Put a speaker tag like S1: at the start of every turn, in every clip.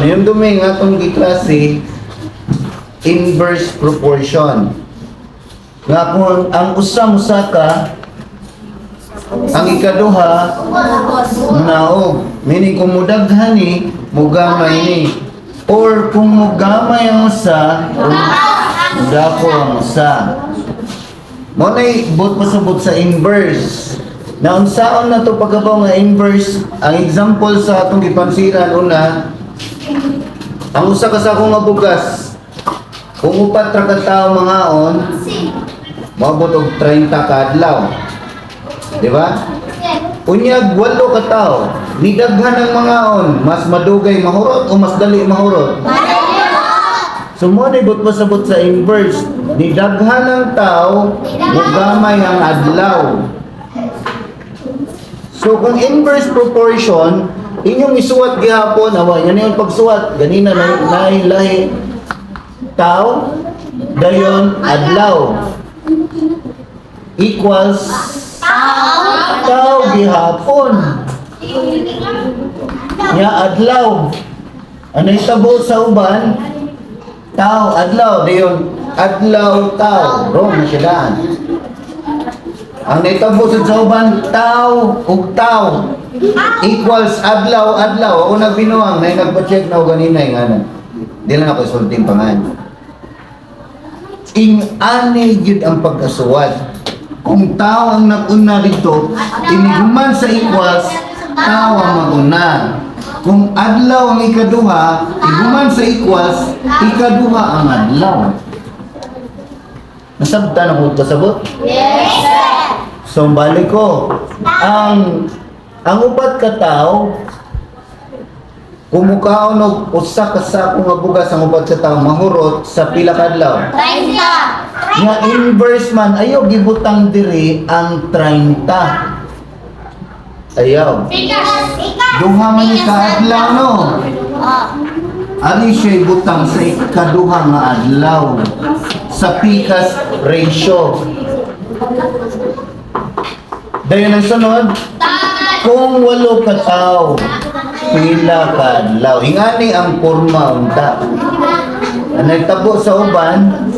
S1: yung dumi nga itong giklase, inverse proportion. Nga kung ang usa-musa ka, ang ikaduha, naog. Meaning kung mudaghan ni, mugamay ni. Or kung mugamay ang usa, mudako ang usa. Mo na'y but pasabot sa inverse. Na unsaon na to pagkabaw nga inverse, ang example sa atong gipansiran una, ang usa ka sa akong nga bugas, kung upat ra ka tawo mangaon, maabot og 30 ka adlaw. Di ba? Unyag 8 ka tawo, ni daghan ang mangaon, mas madugay mahurot o mas dali mahurot? So mo ni but pasabot sa inverse, ni daghan ang tawo, mugamay ang adlaw. So kung inverse proportion, inyong isuwat gihapon, awa, yan yung pagsuwat, ganina na lahi tao, dayon adlaw equals tao gihapon nya adlaw. Ano itabo sa uban? Tao, adlaw, dayon adlaw, tao, wrong na siya daan. Ang naitabo sa uban, tao ug tao equals adlaw, adlaw. Ako nagbinuang, na nagpa-check na ako ganina yung ano. Di lang ako isulting pangan. Ing-ani yun ang pagkasuwad. Kung tao ang nag-una dito, iniguman sa equals, tao ang mag-una. Kung adlaw ang ikaduha, iguman sa equals, ikaduha ang adlaw. Nasabta na po pasabot?
S2: Yes, sir.
S1: So, balik ko. Ang upat ka tao, kumukaon og usa ka sako nga bugas ang upat ka tao mahurot sa pila ka adlaw.
S2: 30.
S1: Nga inverse man ayo gibutang diri ang 30. Ayaw. Duha man ni ka adlaw no. Ani siya butang sa ikaduha nga adlaw sa pikas ratio. Dayon ang sunod, kung 8 ka tao, pila ka adlaw. Ingani ang porma unta. Ang nagtabo sa uban,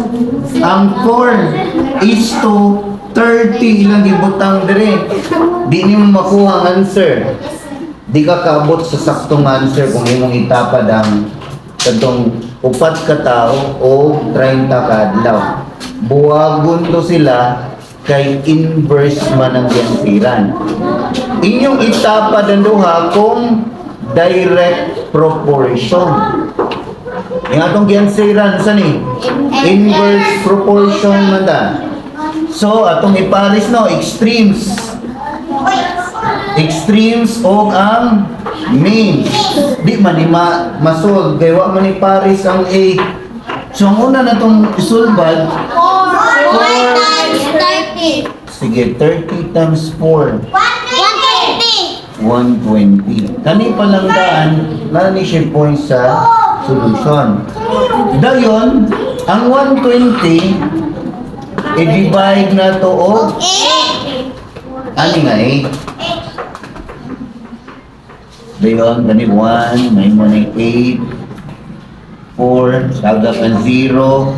S1: ang 4:30 ilang gibutang dire. Di nimo makuha ang answer. Di ka kaabot sa saktong answer kung imong itapad ang kadtong upat ka tao o 30 ka adlaw. Buwagon to sila kay inverse man ang giansiran. Inyong itapad ang duha kung direct proportion. Yung atong giansiran sa ni inverse proportion man da. So atong iparis no extremes. Extremes o ang means. Di man ni masolve kay wa man iparis ang A. So ang una na itong isulbad,
S2: 4 times 30.
S1: sige, 30 times 4,
S2: 120.
S1: 120. Kani palang daan, nani siya point sa solution. Dayon, ang 120, i-divide na to o, ani nga eh. Dayon, kani 1, may mo na 8, 4, sagap ang 0,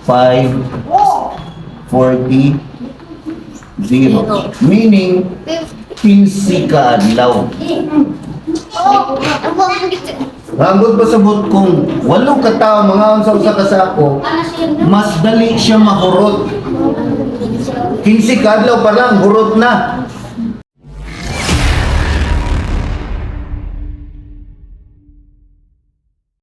S1: 5, 40, 0. Meaning, 15 ka adlaw. Hanggang pasabot kung 8 ka tao, mga unsa sa kasako, mas dali siya mahurot. 15 ka adlaw pa lang, hurot na.